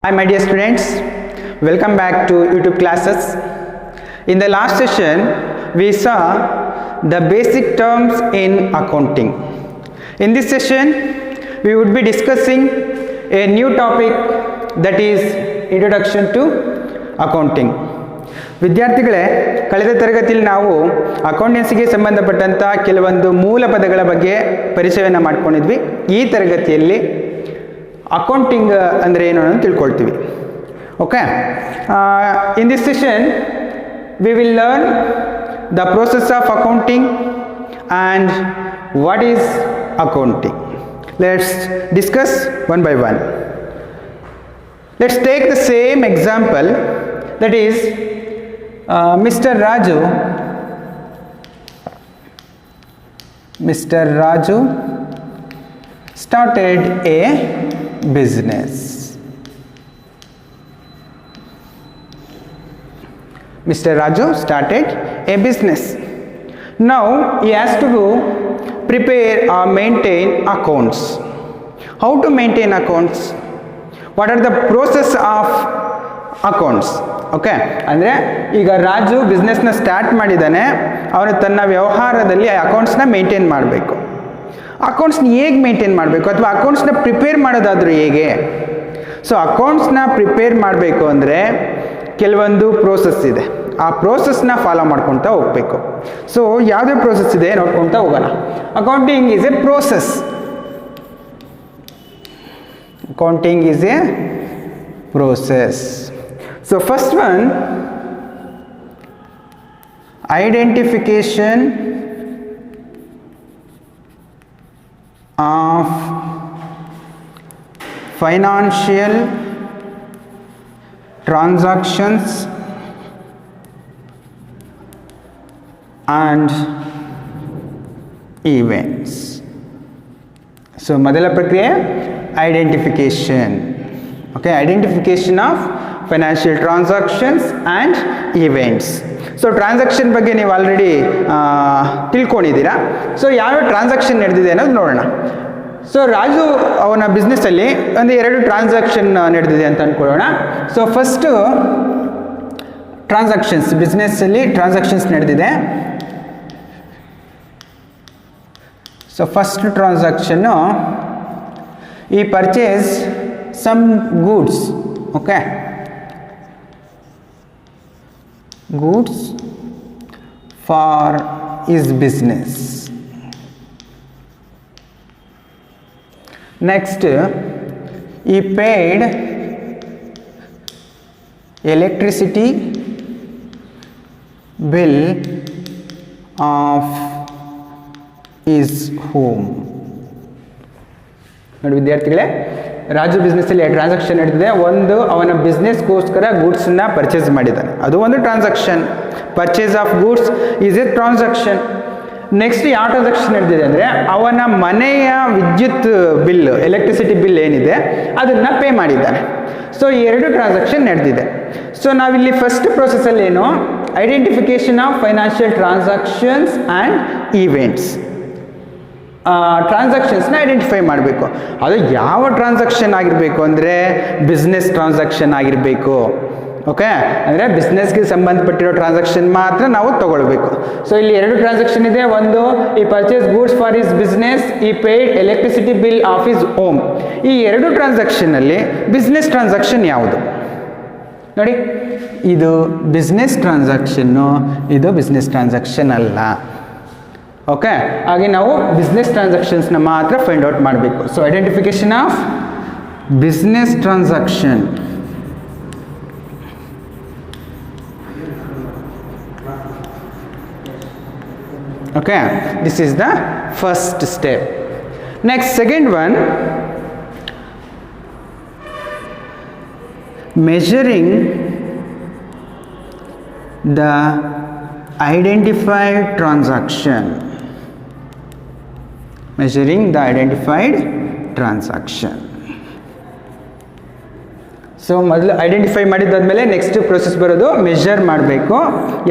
Hi my dear students, welcome back to YouTube classes. In the last session, we saw the basic terms in accounting. In this session, we would be discussing a new topic, that is introduction to accounting. ವಿದ್ಯಾರ್ಥಿಗಳೇ, ಕಳೆದ ತರಗತಿಯಲ್ಲಿ ನಾವು ಅಕೌಂಟೆನ್ಸಿಗೆ ಸಂಬಂಧಪಟ್ಟಂತ ಕೆಲವೊಂದು ಮೂಲ ಪದಗಳ ಬಗ್ಗೆ ಪರಿಚಯವನ್ನು ಮಾಡಿಕೊಂಡಿದ್ವಿ. ಈ ತರಗತಿಯಲ್ಲಿ ಅಕೌಂಟಿಂಗ್ ಅಂದರೆ ಏನು ಅಂತ ತಿಳ್ಕೊಳ್ತೀವಿ. Okay, in this session we will learn the process of accounting and what is accounting. Let's discuss one by one. Let's take the same example, that is Mr. Raju started a business. Mr. Raju started a business. Now he has to prepare or maintain accounts. How to maintain accounts? What are the process of accounts? Okay, ಅಂದರೆ ಈಗ Raju ಬಿಸ್ನೆಸ್ನ start ಮಾಡಿದ್ದಾನೆ. ಅವನು ತನ್ನ ವ್ಯವಹಾರದಲ್ಲಿ ಅಕೌಂಟ್ಸ್ನ maintain ಮಾಡಬೇಕು. ಅಕೌಂಟ್ಸ್ನ ಹೇಗೆ maintain ಮಾಡಬೇಕು, ಅಥವಾ ಅಕೌಂಟ್ಸ್ನ ಪ್ರಿಪೇರ್ ಮಾಡೋದಾದರೂ ಹೇಗೆ? ಸೊ ಅಕೌಂಟ್ಸ್ನ ಪ್ರಿಪೇರ್ ಮಾಡಬೇಕು ಅಂದರೆ ಕೆಲವೊಂದು ಪ್ರೋಸೆಸ್ ಇದೆ. ಆ ಪ್ರೋಸೆಸ್ನ ಫಾಲೋ ಮಾಡ್ಕೊತಾ ಹೋಗಬೇಕು. ಸೊ ಯಾವುದೇ ಪ್ರೋಸೆಸ್ ಇದೆ ನೋಡ್ಕೊತಾ ಹೋಗೋಣ. Accounting is A process. Accounting is A process. So first one, identification of financial transactions and events. So ಮೊದಲ ಪ್ರಕ್ರಿಯೆ identification. Okay, identification of financial transactions and events. So transaction ಬಗ್ಗೆ ನೀವು ಆಲ್ರೆಡಿ ತಿಳ್ಕೊಂಡಿದ್ದೀರಾ. ಸೊ ಯಾವ್ಯಾವ transaction ನಡೆದಿದೆ ಅನ್ನೋದು ನೋಡೋಣ. So Raju ಅವನ ಬಿಸ್ನೆಸ್ಸಲ್ಲಿ ಒಂದು 2 ಟ್ರಾನ್ಸಾಕ್ಷನ್ ನಡೆದಿದೆ ಅಂತ ಅಂದ್ಕೊಳ್ಳೋಣ. ಸೊ ಫಸ್ಟು ಟ್ರಾನ್ಸಾಕ್ಷನ್ಸ್, ಬಿಸ್ನೆಸ್ಸಲ್ಲಿ ಟ್ರಾನ್ಸಾಕ್ಷನ್ಸ್ ನಡೆದಿದೆ. ಸೊ ಫಸ್ಟ್ ಟ್ರಾನ್ಸಾಕ್ಷನ್ನು, ಈ purchase some goods. Okay, goods for his business. Next, he paid electricity bill of his home. ನೋಡಿ ವಿದ್ಯಾರ್ಥಿಗಳೇ, ರಾಜು ಬಿಸ್ನೆಸ್ಸಲ್ಲಿ 2 ಟ್ರಾನ್ಸಾಕ್ಷನ್ ನಡೆದಿದೆ. ಒಂದು, ಅವನ ಬಿಸ್ನೆಸ್ಗೋಸ್ಕರ ಗೂಡ್ಸನ್ನ ಪರ್ಚೇಸ್ ಮಾಡಿದ್ದಾನೆ, ಅದು ಒಂದು transaction. Purchase of goods is A transaction. Next ಯಾವ ಟ್ರಾನ್ಸಾಕ್ಷನ್ ನಡೆದಿದೆ ಅಂದರೆ, ಅವನ ಮನೆಯ ವಿದ್ಯುತ್ ಬಿಲ್, ಎಲೆಕ್ಟ್ರಿಸಿಟಿ ಬಿಲ್ ಏನಿದೆ ಅದನ್ನು ಪೇ ಮಾಡಿದ್ದಾನೆ. ಸೊ ಈ 2 ಟ್ರಾನ್ಸಾಕ್ಷನ್ ನಡೆದಿದೆ. ಸೊ ನಾವಿಲ್ಲಿ ಫಸ್ಟ್ ಪ್ರೊಸೆಸಲ್ಲಿ ಏನು, identification of financial transactions and events. ಟ್ರಾನ್ಸಾಕ್ಷನ್ಸ್ನ ಐಡೆಂಟಿಫೈ ಮಾಡಬೇಕು. ಅದು ಯಾವ ಟ್ರಾನ್ಸಾಕ್ಷನ್ ಆಗಿರಬೇಕು ಅಂದರೆ ಬಿಸ್ನೆಸ್ ಟ್ರಾನ್ಸಾಕ್ಷನ್ ಆಗಿರಬೇಕು. ಓಕೆ, ಅಂದರೆ ಬಿಸ್ನೆಸ್ಗೆ ಸಂಬಂಧಪಟ್ಟಿರೋ ಟ್ರಾನ್ಸಾಕ್ಷನ್ ಮಾತ್ರ ನಾವು ತಗೊಳ್ಬೇಕು. ಸೊ ಇಲ್ಲಿ 2 ಟ್ರಾನ್ಸಾಕ್ಷನ್ ಇದೆ. ಒಂದು, he purchase goods for his business, he paid electricity bill of his home. ಈ 2 ಟ್ರಾನ್ಸಾಕ್ಷನ್ನಲ್ಲಿ ಬಿಸ್ನೆಸ್ ಟ್ರಾನ್ಸಾಕ್ಷನ್ ಯಾವುದು ನೋಡಿ? ಇದು ಬಿಸ್ನೆಸ್ ಟ್ರಾನ್ಸಾಕ್ಷನ್ನು, ಇದು ಬಿಸ್ನೆಸ್ ಟ್ರಾನ್ಸಾಕ್ಷನ್ ಅಲ್ಲ. ಓಕೆ, ಹಾಗೆ ನಾವು ಬಿಸ್ನೆಸ್ ಟ್ರಾನ್ಸಾಕ್ಷನ್ಸ್ನ ಮಾತ್ರ ಫೈಂಡ್ ಔಟ್ ಮಾಡಬೇಕು. So identification of business transaction. Okay, this is the first step. Next, second one, measuring the identified transaction. Measuring the identified transaction. So ಮೊದಲು ಐಡೆಂಟಿಫೈ ಮಾಡಿದ್ದಾದಮೇಲೆ ನೆಕ್ಸ್ಟ್ ಪ್ರೊಸೆಸ್ ಬರೋದು measure ಮಾಡಬೇಕು.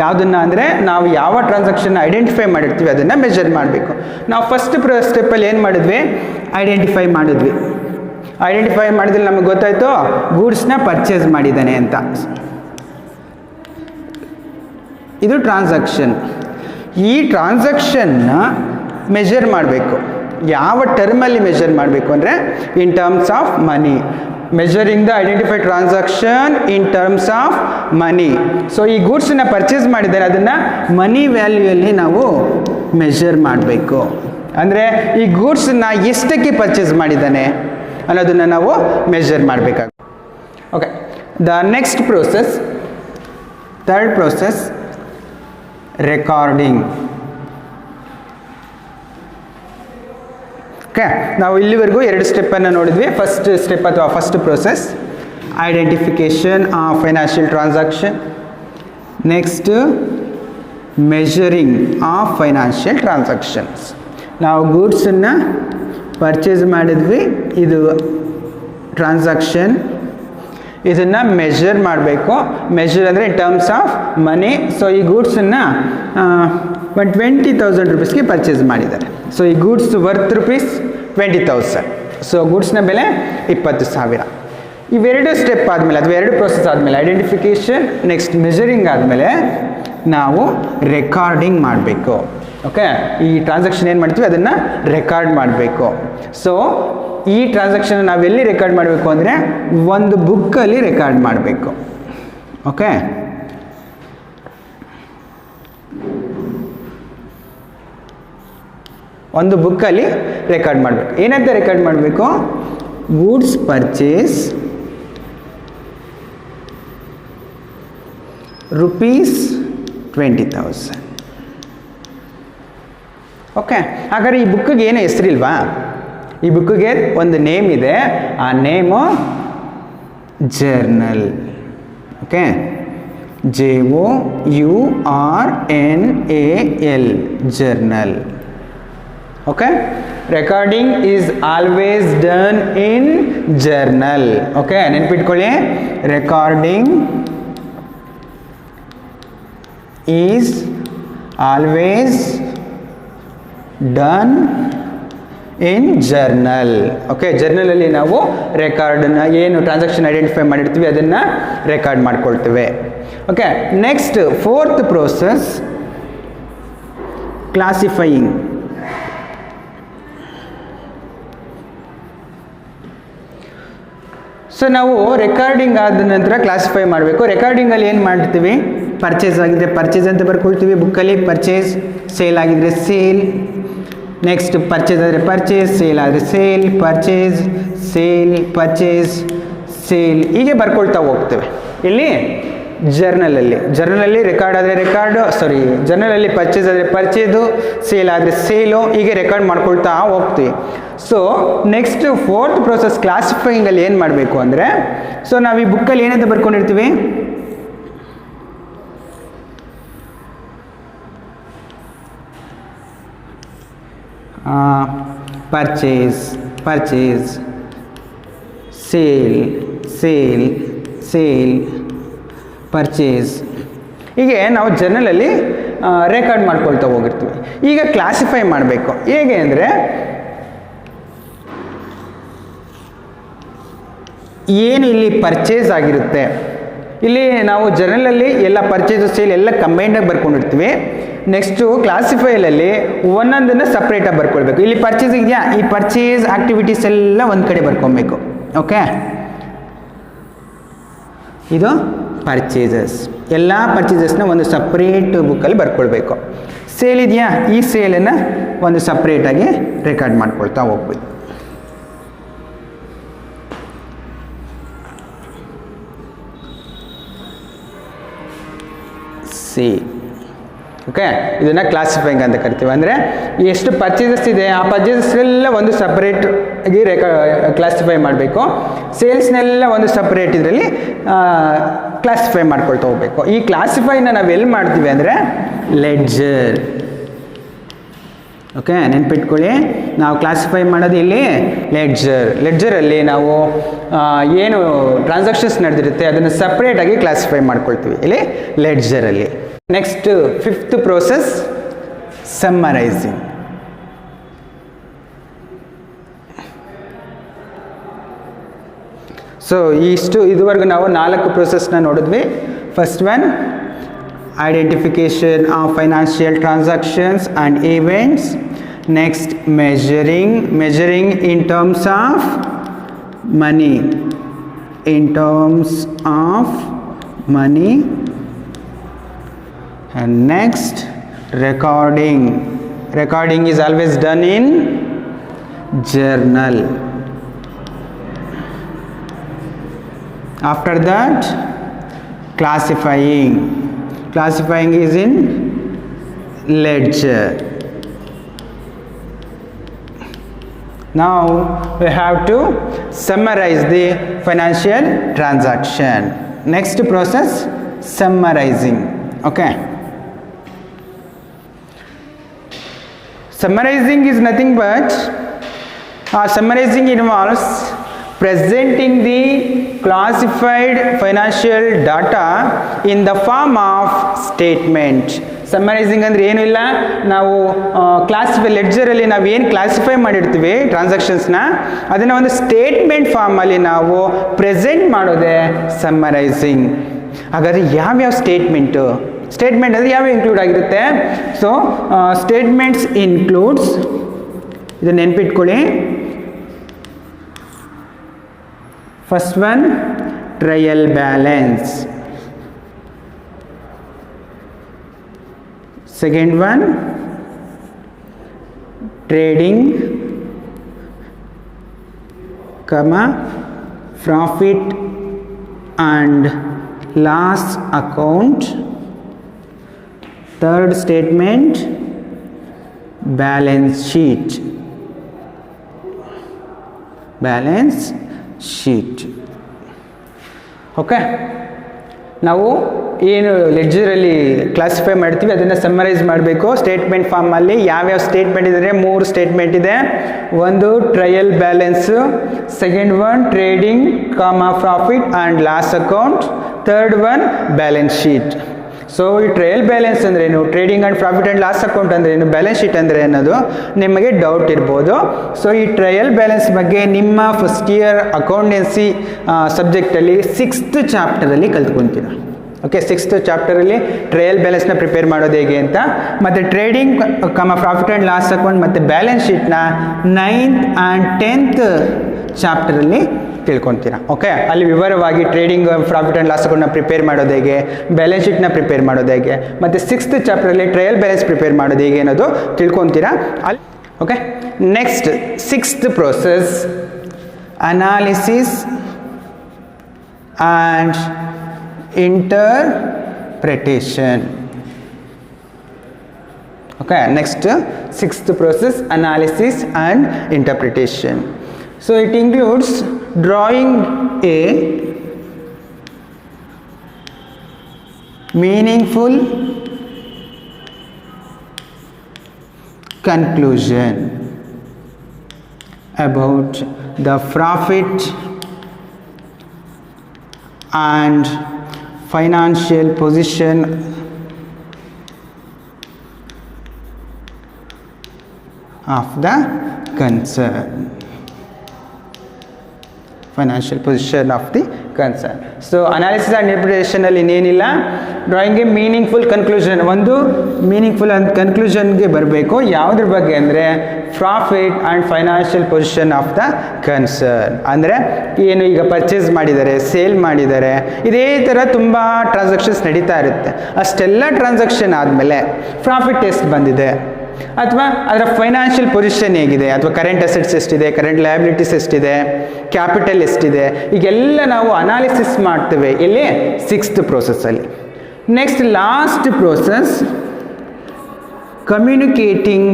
ಯಾವುದನ್ನು ಅಂದರೆ ನಾವು ಯಾವ ಟ್ರಾನ್ಸಾಕ್ಷನ್ ಐಡೆಂಟಿಫೈ ಮಾಡಿರ್ತೀವಿ ಅದನ್ನು ಮೆಷರ್ ಮಾಡಬೇಕು. ನಾವು ಫಸ್ಟ್ ಸ್ಟೆಪ್ಪಲ್ಲಿ ಏನು ಮಾಡಿದ್ವಿ, ಐಡೆಂಟಿಫೈ ಮಾಡಿದ್ವಿ. ಐಡೆಂಟಿಫೈ ಮಾಡಿದ್ರೆ ನಮಗೆ ಗೊತ್ತಾಯಿತು ಗೂಡ್ಸ್ನ ಪರ್ಚೇಸ್ ಮಾಡಿದ್ದಾನೆ ಅಂತ. ಇದು ಟ್ರಾನ್ಸಾಕ್ಷನ್. ಈ ಟ್ರಾನ್ಸಾಕ್ಷನ್ನ ಮೆಷರ್ ಮಾಡಬೇಕು. ಯಾವ ಟರ್ಮಲ್ಲಿ ಮೆಷರ್ ಮಾಡಬೇಕು ಅಂದರೆ ಇನ್ terms of money. Measuring the identified transaction in terms of money. So ಈ ಗೂಡ್ಸನ್ನ ಪರ್ಚೇಸ್ ಮಾಡಿದ್ದಾರೆ, ಅದನ್ನು ಮನಿ ವ್ಯಾಲ್ಯೂಯಲ್ಲಿ ನಾವು ಮೆಷರ್ ಮಾಡಬೇಕು. ಅಂದರೆ ಈ ಗೂಡ್ಸನ್ನ ಎಷ್ಟಕ್ಕೆ ಪರ್ಚೇಸ್ ಮಾಡಿದ್ದಾನೆ ಅನ್ನೋದನ್ನು ನಾವು ಮೆಷರ್ ಮಾಡಬೇಕಾಗುತ್ತೆ. Okay, the next process, third process, recording. Okay, ನಾವು ಇಲ್ಲಿವರೆಗೂ 2 ಸ್ಟೆಪ್ಪನ್ನು ನೋಡಿದ್ವಿ. ಫಸ್ಟ್ ಸ್ಟೆಪ್ ಅಥವಾ first process identification of financial transaction. Next measuring of financial transactions. ನಾವು ಗೂಡ್ಸನ್ನು ಪರ್ಚೇಸ್ ಮಾಡಿದ್ವಿ, ಇದು ಟ್ರಾನ್ಸಾಕ್ಷನ್. ಇದನ್ನು ಮೆಷರ್ ಮಾಡಬೇಕು. ಮೆಷರ್ ಅಂದರೆ ಇನ್ ಟರ್ಮ್ಸ್ ಆಫ್ ಮನಿ. ಸೊ ಈ ಗೂಡ್ಸನ್ನು 20,000 ರೂಪೀಸ್ಗೆ ಪರ್ಚೇಸ್ ಮಾಡಿದ್ದಾರೆ. ಸೊ ಈ ಗೂಡ್ಸ್ ವರ್ತ್ ರೂಪೀಸ್ 20,000. ಸೊ ಗೂಡ್ಸ್ನ ಬೆಲೆ 20,000. ಇವೆರಡು ಸ್ಟೆಪ್ ಆದಮೇಲೆ ಅಥವಾ 2 ಪ್ರೋಸೆಸ್ ಆದಮೇಲೆ ಐಡೆಂಟಿಫಿಕೇಷನ್, ನೆಕ್ಸ್ಟ್ ಮೆಷರಿಂಗ್ ಆದಮೇಲೆ ನಾವು ರೆಕಾರ್ಡಿಂಗ್ ಮಾಡಬೇಕು. ಓಕೆ, ಈ ಟ್ರಾನ್ಸಾಕ್ಷನ್ ಏನು ಮಾಡ್ತೀವಿ ಅದನ್ನು ರೆಕಾರ್ಡ್ ಮಾಡಬೇಕು. ಸೊ ಈ ಟ್ರಾನ್ಸಾಕ್ಷನ್ ನಾವೆಲ್ಲಿ ರೆಕಾರ್ಡ್ ಮಾಡಬೇಕು ಅಂದರೆ ಒಂದು ಬುಕ್ಕಲ್ಲಿ ರೆಕಾರ್ಡ್ ಮಾಡಬೇಕು. ಓಕೆ, ಒಂದು ಬುಕ್ಕಲ್ಲಿ ರೆಕಾರ್ಡ್ ಮಾಡಬೇಕು. ಏನಂತ ರೆಕಾರ್ಡ್ ಮಾಡಬೇಕು? Goods purchase rupees 20,000. ಓಕೆ, ಹಾಗಾದ್ರೆ ಈ ಬುಕ್ಕಿಗೆ ಏನು ಹೆಸರಿಲ್ವಾ? ಈ ಬುಕ್ಕಿಗೆ ಒಂದು ನೇಮ್ ಇದೆ, ಆ name journal. Okay, JOURNAL, journal. Okay, recording is always done in journal. Okay, ನೆನ್ಪಿಟ್ಕೊಳ್ಳಿ, recording is always done in journal. Okay, ಜರ್ನಲಲ್ಲಿ ನಾವು ರೆಕಾರ್ಡನ್ನು ಏನು ಟ್ರಾನ್ಸಾಕ್ಷನ್ ಐಡೆಂಟಿಫೈ ಮಾಡಿರ್ತೀವಿ ಅದನ್ನು ರೆಕಾರ್ಡ್ ಮಾಡ್ಕೊಳ್ತೇವೆ. Okay, next fourth process classifying. So ನಾವು ರೆಕಾರ್ಡಿಂಗ್ ಆದ ನಂತರ ಕ್ಲಾಸಿಫೈ ಮಾಡಬೇಕು. ರೆಕಾರ್ಡಿಂಗಲ್ಲಿ ಏನು ಮಾಡ್ತೀವಿ? ಪರ್ಚೇಸ್ ಆಗಿದ್ರೆ ಪರ್ಚೇಸ್ ಅಂತ ಬರ್ಕೊಳ್ತೀವಿ ಬುಕ್ಕಲ್ಲಿ, ಪರ್ಚೇಸ್. ಸೇಲ್ ಆಗಿದ್ರೆ ಸೇಲ್. ನೆಕ್ಸ್ಟ್ ಪರ್ಚೇಸ್ ಆದರೆ ಪರ್ಚೇಸ್, ಸೇಲ್ ಆದರೆ sale, purchase, sale, purchase, sale, ಹೀಗೆ ಬರ್ಕೊಳ್ತಾ ಹೋಗ್ತೇವೆ. ಇಲ್ಲಿ ಜರ್ನಲಲ್ಲಿ ರೆಕಾರ್ಡ್ ಆದರೆ ರೆಕಾರ್ಡು, ಜರ್ನಲಲ್ಲಿ ಪರ್ಚೇಸ್ ಆದರೆ ಪರ್ಚೇಸು, ಸೇಲ್ ಆದರೆ ಸೇಲು, ಹೀಗೆ ರೆಕಾರ್ಡ್ ಮಾಡ್ಕೊಳ್ತಾ ಹೋಗ್ತೀವಿ. ಸೊ ನೆಕ್ಸ್ಟ್ ಫೋರ್ತ್ ಪ್ರೋಸೆಸ್ ಕ್ಲಾಸಿಫೈಯಿಂಗಲ್ಲಿ ಏನು ಮಾಡಬೇಕು ಅಂದರೆ, ಸೊ ನಾವು ಈ ಬುಕ್ಕಲ್ಲಿ ಏನಂತ ಬರ್ಕೊಂಡಿರ್ತೀವಿ? ಪರ್ಚೇಸ್, ಸೇಲ್, ಪರ್ಚೇಸ್, ಹೀಗೆ ನಾವು ಜರ್ನಲಲ್ಲಿ ರೆಕಾರ್ಡ್ ಮಾಡ್ಕೊಳ್ತಾ ಹೋಗಿರ್ತೀವಿ. ಈಗ ಕ್ಲಾಸಿಫೈ ಮಾಡಬೇಕು. ಹೇಗೆ ಅಂದರೆ, ಏನು ಇಲ್ಲಿ ಪರ್ಚೇಸ್ ಆಗಿರುತ್ತೆ, ಇಲ್ಲಿ ನಾವು ಜರ್ನಲಲ್ಲಿ ಎಲ್ಲ ಪರ್ಚೇಸು ಸೇಲ್ ಎಲ್ಲ ಕಂಬೈಂಡಾಗಿ ಬರ್ಕೊಂಡಿರ್ತೀವಿ. ನೆಕ್ಸ್ಟು ಕ್ಲಾಸಿಫೈಲಲ್ಲಿ ಒಂದೊಂದನ್ನು ಸಪ್ರೇಟಾಗಿ ಬರ್ಕೊಳ್ಬೇಕು. ಇಲ್ಲಿ ಪರ್ಚೇಸ್ ಇದೆಯಾ, ಈ ಪರ್ಚೇಸ್ ಆಕ್ಟಿವಿಟೀಸ್ ಎಲ್ಲ ಒಂದು ಕಡೆ ಬರ್ಕೊಬೇಕು. ಓಕೆ, ಇದು ಪರ್ಚೇಸಸ್, ಎಲ್ಲ ಪರ್ಚೇಸಸ್ನ ಒಂದು ಸಪ್ರೇಟ್ ಬುಕ್ಕಲ್ಲಿ ಬರ್ಕೊಳ್ಬೇಕು. ಸೇಲ್ ಇದೆಯಾ, ಈ ಸೇಲನ್ನು ಒಂದು ಸಪ್ರೇಟಾಗಿ ರೆಕಾರ್ಡ್ ಮಾಡ್ಕೊಳ್ತಾ ಹೋಗ್ಬೇಕು. ಓಕೆ, ಇದನ್ನು ಕ್ಲಾಸಿಫೈಯಿಂಗ್ ಅಂತ ಕರಿತೀವಿ. ಅಂದರೆ ಎಷ್ಟು ಪರ್ಚೇಸಸ್ ಇದೆ ಆ ಪರ್ಚೇಸಸ್ ಎಲ್ಲ ಒಂದು ಸಪ್ರೇಟ್ ಆಗಿ ಕ್ಲಾಸಿಫೈ ಮಾಡಬೇಕು. ಸೇಲ್ಸ್ನೆಲ್ಲ ಒಂದು ಸಪ್ರೇಟ್ ಇದರಲ್ಲಿ ಕ್ಲಾಸಿಫೈ ಮಾಡ್ಕೊಳ್ತಾ ಹೋಗ್ಬೇಕು. ಈ ಕ್ಲಾಸಿಫೈನ ನಾವು ಎಲ್ಲಿ ಮಾಡ್ತೀವಿ ಅಂದರೆ ಲೆಡ್ಜರ್. ಓಕೆ, ನೆನ್ಪಿಟ್ಕೊಳ್ಳಿ, ನಾವು ಕ್ಲಾಸಿಫೈ ಮಾಡೋದು ಇಲ್ಲಿ ಲೆಡ್ಜರಲ್ಲಿ ನಾವು ಏನು ಟ್ರಾನ್ಸಾಕ್ಷನ್ಸ್ ನಡೆದಿರುತ್ತೆ ಅದನ್ನು ಸಪ್ರೇಟಾಗಿ ಕ್ಲಾಸಿಫೈ ಮಾಡ್ಕೊಳ್ತೀವಿ ಇಲ್ಲಿ ಲೆಡ್ಜರಲ್ಲಿ. Next fifth process summarising. So ಇದುವರೆಗೂ ನಾವು 4 ಪ್ರೋಸೆಸ್ನ ನೋಡಿದ್ವಿ. First one, identification of financial transactions and events. Next, measuring in terms of money, and next, recording is always done in journal. After that, classifying is in ledger. Now we have to summarize the financial transaction. Next process, summarizing. Okay, summarizing is nothing but summarizing involves presenting the classified financial data in the form of statement. Summarising ಅಂದರೆ ಏನೂ ಇಲ್ಲ, ನಾವು ಲೆಡ್ಜರಲ್ಲಿ ನಾವು ಏನು classify ಮಾಡಿರ್ತೀವಿ ಟ್ರಾನ್ಸಾಕ್ಷನ್ಸ್ನ, ಅದನ್ನು ಒಂದು statement ಫಾರ್ಮಲ್ಲಿ ನಾವು ಪ್ರೆಸೆಂಟ್ ಮಾಡೋದೇ ಸಮ್ಮರೈಸಿಂಗ್. ಹಾಗಾದರೆ ಯಾವ್ಯಾವ ಸ್ಟೇಟ್ಮೆಂಟ್ ಅಂದರೆ ಯಾವ್ಯಾವ ಇನ್ಕ್ಲೂಡ್ ಆಗಿರುತ್ತೆ? ಸೊ ಸ್ಟೇಟ್ಮೆಂಟ್ಸ್ ಇನ್ಕ್ಲೂಡ್ಸ್, ಇದನ್ನು ನೆನ್ಪಿಟ್ಕೊಳ್ಳಿ. First one, trial balance. Second one, trading, profit and loss account. Third statement, balance sheet. Okay, ನಾವು ಏನು ಲೆಡ್ಜರಲ್ಲಿ ಕ್ಲಾಸಿಫೈ ಮಾಡ್ತೀವಿ ಅದನ್ನು ಸಮ್ಮರೈಸ್ ಮಾಡಬೇಕು ಸ್ಟೇಟ್ಮೆಂಟ್ ಫಾರ್ಮಲ್ಲಿ. ಯಾವ್ಯಾವ ಸ್ಟೇಟ್ಮೆಂಟ್ ಇದೆ? 3 ಸ್ಟೇಟ್ಮೆಂಟ್ ಇದೆ. ಒಂದು trial balance, second one trading, profit and loss account, third one balance sheet. So ಈ ಟ್ರಯಲ್ ಬ್ಯಾಲೆನ್ಸ್ ಅಂದ್ರೇನು, trading and profit and loss account ಅಂದ್ರೇನು, ಬ್ಯಾಲೆನ್ಸ್ ಶೀಟ್ ಅಂದರೆ ಅನ್ನೋದು ನಿಮಗೆ ಡೌಟ್ ಇರ್ಬೋದು. ಸೊ ಈ ಟ್ರಯಲ್ ಬ್ಯಾಲೆನ್ಸ್ ಬಗ್ಗೆ ನಿಮ್ಮ ಫಸ್ಟ್ ಇಯರ್ ಅಕೌಂಟೆನ್ಸಿ ಸಬ್ಜೆಕ್ಟಲ್ಲಿ 6th ಚಾಪ್ಟರಲ್ಲಿ ಕಲ್ತ್ಕೊತೀರ. ಓಕೆ, 6th ಚಾಪ್ಟರಲ್ಲಿ ಟ್ರಯಲ್ ಬ್ಯಾಲೆನ್ಸ್ನ ಪ್ರಿಪೇರ್ ಮಾಡೋದು ಹೇಗೆ ಅಂತ, ಮತ್ತು trading, profit and loss account ಮತ್ತು ಬ್ಯಾಲೆನ್ಸ್ ಶೀಟ್ನ 9th and 10th ಚಾಪ್ಟರಲ್ಲಿ ತಿಳ್ಕೊತೀರಾ. ಓಕೆ, ಅಲ್ಲಿ ವಿವರವಾಗಿ ಟ್ರೇಡಿಂಗ್, ಪ್ರಾಫಿಟ್ ಆ್ಯಂಡ್ ಲಾಸ್ ಅಕೌಂಟ್ನ ಪ್ರಿಪೇರ್ ಮಾಡೋದು ಹೇಗೆ, ಬ್ಯಾಲೆನ್ಸ್ ಶೀಟ್ನ ಪ್ರಿಪೇರ್ ಮಾಡೋದು ಹೇಗೆ, ಮತ್ತು 6th ಚಾಪ್ಟರಲ್ಲಿ ಟ್ರಯಲ್ ಬ್ಯಾಲೆನ್ಸ್ ಪ್ರಿಪೇರ್ ಮಾಡೋದು ಹೇಗೆ ಅನ್ನೋದು ತಿಳ್ಕೊತೀರಾ ಅಲ್ಲಿ. Okay, next 6th process, analysis and interpretation. Okay, next 6th process, analysis and interpretation. So it includes drawing a meaningful conclusion about the profit and financial position of the concern. Financial position of the concern. So analysis and interpretation ಅಲ್ಲಿ ಇನ್ನೇನಿಲ್ಲ, drawing A meaningful conclusion. ಒಂದು meaningful ಅಂತ ಕನ್ಕ್ಲೂಷನ್ಗೆ ಬರಬೇಕು. ಯಾವುದ್ರ ಬಗ್ಗೆ ಅಂದರೆ profit and financial position of the concern. ಅಂದರೆ ಏನು, ಈಗ ಪರ್ಚೇಸ್ ಮಾಡಿದ್ದಾರೆ, ಸೇಲ್ ಮಾಡಿದ್ದಾರೆ, ಇದೇ ಥರ ತುಂಬ ಟ್ರಾನ್ಸಾಕ್ಷನ್ಸ್ ನಡೀತಾ ಇರುತ್ತೆ. ಅಷ್ಟೆಲ್ಲ ಟ್ರಾನ್ಸಾಕ್ಷನ್ ಆದಮೇಲೆ ಪ್ರಾಫಿಟ್ ಎಷ್ಟು ಬಂದಿದೆ, ಅಥವಾ ಅದರ ಫೈನಾನ್ಷಿಯಲ್ ಪೊಸಿಷನ್ ಹೇಗಿದೆ, ಅಥವಾ ಕರೆಂಟ್ ಅಸೆಟ್ಸ್ ಎಷ್ಟಿದೆ, ಕರೆಂಟ್ ಲಯಬಿಲಿಟೀಸ್ ಎಷ್ಟಿದೆ, ಕ್ಯಾಪಿಟಲ್ ಎಷ್ಟಿದೆ, ಈಗೆಲ್ಲ ನಾವು ಅನಾಲಿಸಿಸ್ ಮಾಡ್ತೇವೆ ಇಲ್ಲಿ 6th ಪ್ರೋಸೆಸ್ಸಲ್ಲಿ. Next last process, communicating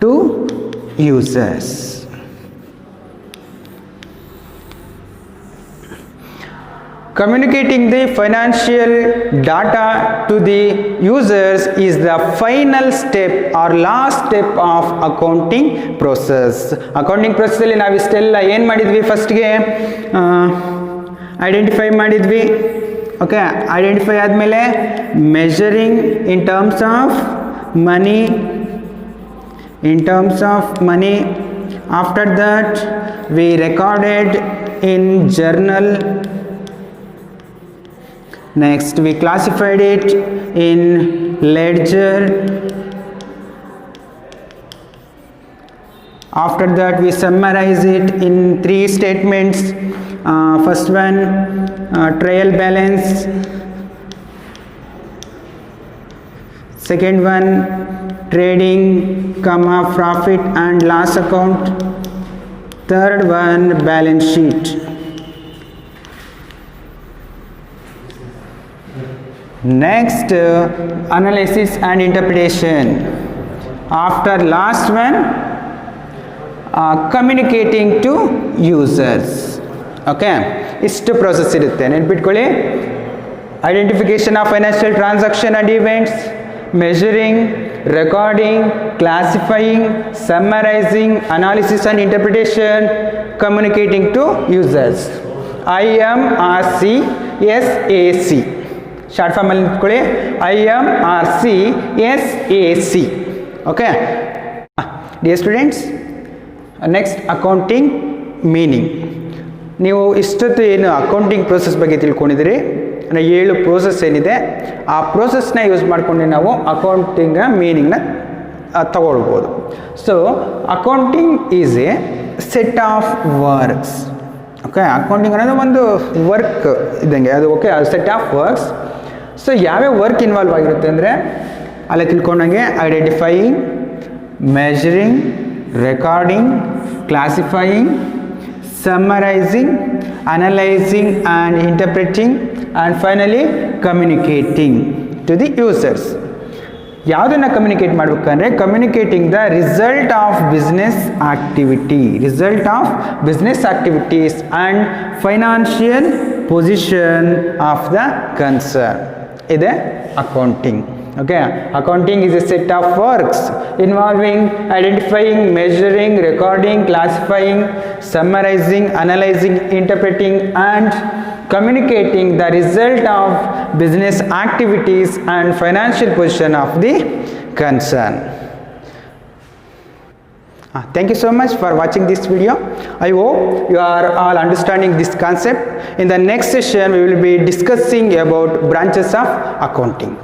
to users. Communicating the financial data to the users is the final step or last step of accounting process. Accounting process ಅಲ್ಲಿ ನಾವು ಇಷ್ಟೆಲ್ಲ ಏನು ಮಾಡಿದ್ವಿ, ಫಸ್ಟ್ಗೆ ಐಡೆಂಟಿಫೈ ಮಾಡಿದ್ವಿ. ಓಕೆ, ಐಡೆಂಟಿಫೈ ಆದಮೇಲೆ measuring in terms of money After that, we recorded in journal. Next, we classified it in ledger. After that, we summarize it in 3 statements. First one, trial balance. Second one, trading, profit and loss account. Third one, balance sheet. Next, analysis and interpretation. After last one, communicating to users. Okay, ಇಷ್ಟು process ಇರುತ್ತೆ, ನೆನಪಿಟ್ಕೊಳ್ಳಿ. Identification of financial transaction and events, measuring, recording, classifying, summarizing, analysis and interpretation, communicating to users. IMRCSAC. Short form ಅಲ್ಲಿ ಇಟ್ಕೊಳ್ಳಿ, IMRCSAC. Okay. Dear students, next accounting meaning. ನೀವು ಇಷ್ಟೊತ್ತು ಏನು accounting process ಬಗ್ಗೆ ತಿಳ್ಕೊಂಡಿದ್ದೀರಿ, 7 process ಏನಿದೆ ಆ ಪ್ರೋಸೆಸ್ನ ಯೂಸ್ ಮಾಡಿಕೊಂಡು ನಾವು ಅಕೌಂಟಿಂಗ್ ಮೀನಿಂಗ್ನ ತಗೊಳ್ಬೋದು. So accounting is A set of works. Okay, accounting ಅನ್ನೋದು ಒಂದು ವರ್ಕ್ ಇದ್ದಂಗೆ, ಅದು ಓಕೆ, ಅದು ಸೆಟ್ ಆಫ್ ವರ್ಕ್ಸ್. ಸೊ ಯಾವ್ಯಾವ ವರ್ಕ್ ಇನ್ವಾಲ್ವ್ ಆಗಿರುತ್ತೆ ಅಂದರೆ ಅಲ್ಲೇ ತಿಳ್ಕೊಂಡಂಗೆ identifying, measuring, recording, classifying, summarizing, analyzing and interpreting, and finally communicating to the users. ಯಾವುದನ್ನು ಕಮ್ಯುನಿಕೇಟ್ ಮಾಡಬೇಕಂದ್ರೆ communicating the result of business activities and financial position of the concern ಇದೆ accounting. Okay, accounting is a set of works involving identifying, measuring, recording, classifying, summarizing, analyzing, interpreting and communicating the result of business activities and financial position of the concern. Thank you so much for watching this video. I hope you are all understanding this concept. In the next session we will be discussing about branches of accounting.